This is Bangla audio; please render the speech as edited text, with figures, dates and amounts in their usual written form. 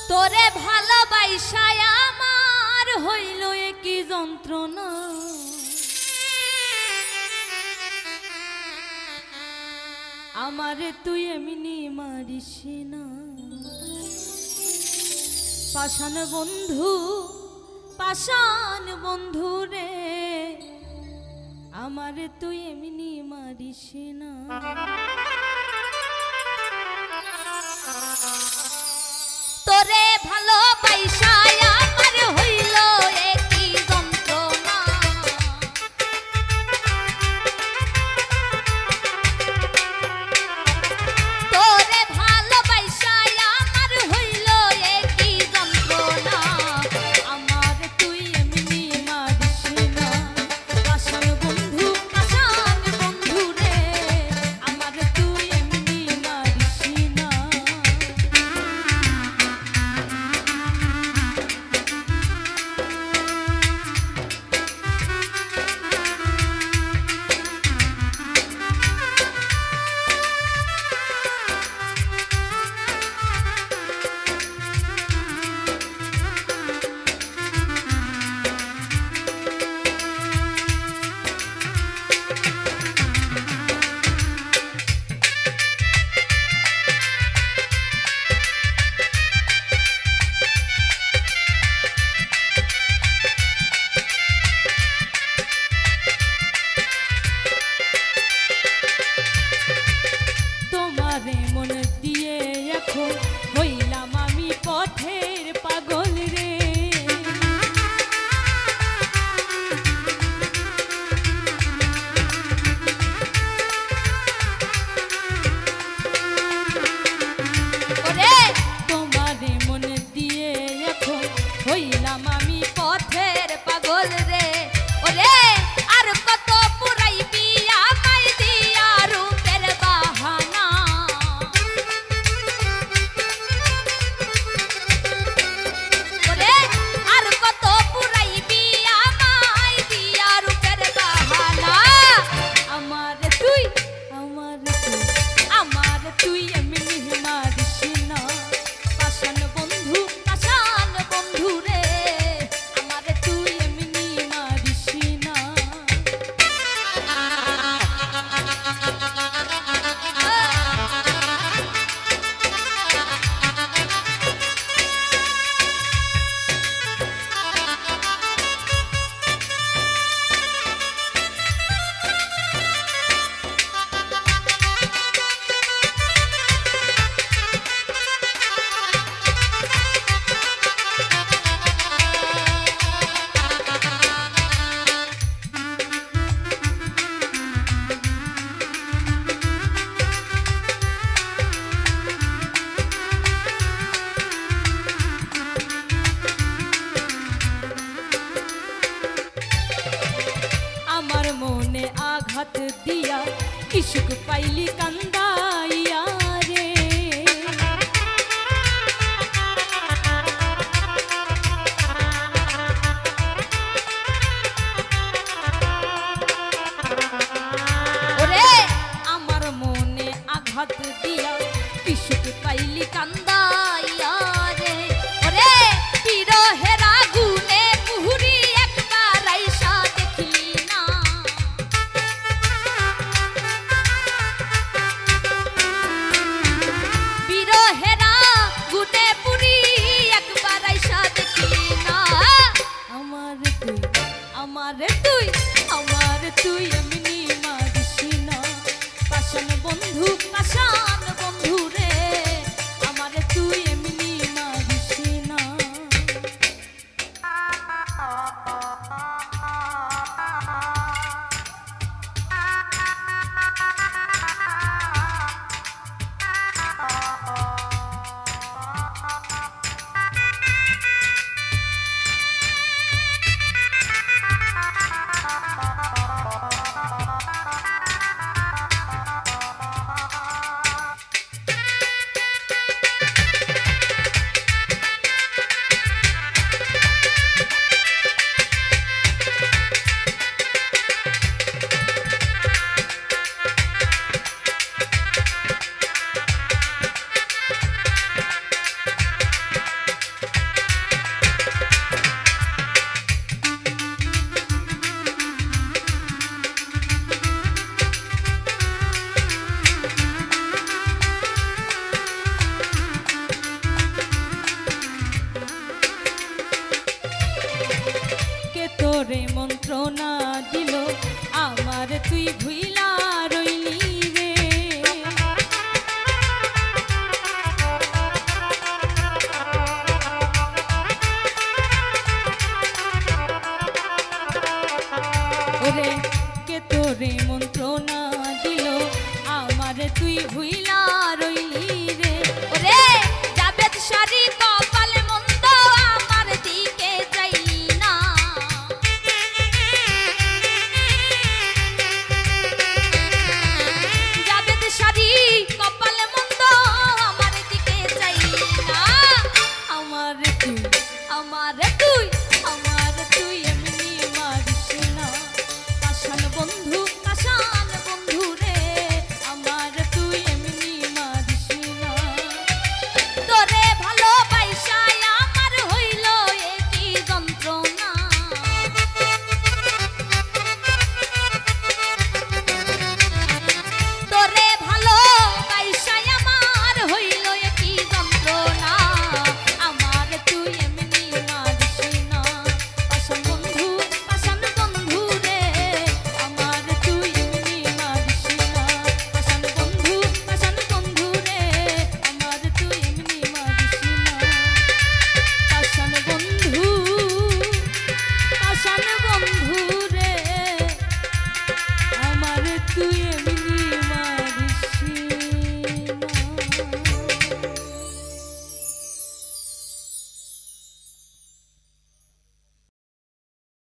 তোরে ভালোবাসায় আমার হইল কি যন্ত্রণা, আমারে তুই এমনি মারিস না। পাষাণ বন্ধু, পাষাণ বন্ধু রে, আমারে তুই এমনি মারিস না। তোরে ভালোবাসায় আমার হইল একই যন্ত্রণা, তোরে ভালোবাসায় আমার হইল একই যন্ত্রণা, আমার তুই এমনি মারিস না। পাষাণ বন্ধু, পাষাণ বন্ধু রে, আমার তুই এমনি মারিস না। তোমারে মন দিয়ে এখন হইলাম আমি পথের পাগল রে, ওরে তোমারে মন দিয়ে এখন হইলাম আমি পথের পাগল রে। ওরে আর কত পুরাইবি আমায় দিয়া রূপের বাহানা, ওরে আর কত পুরাইবি আমায় দিয়া রূপের বাহানা, আমারে তুই, আমারে তুই, আমারে তুই এমনি মারিস না। পাষাণ বন্ধু, পাষাণ বন্ধু রে, আমারে তুই এমনি মারিস না। আমার মনে আঘাত দিয়া কি সুখ পাইলি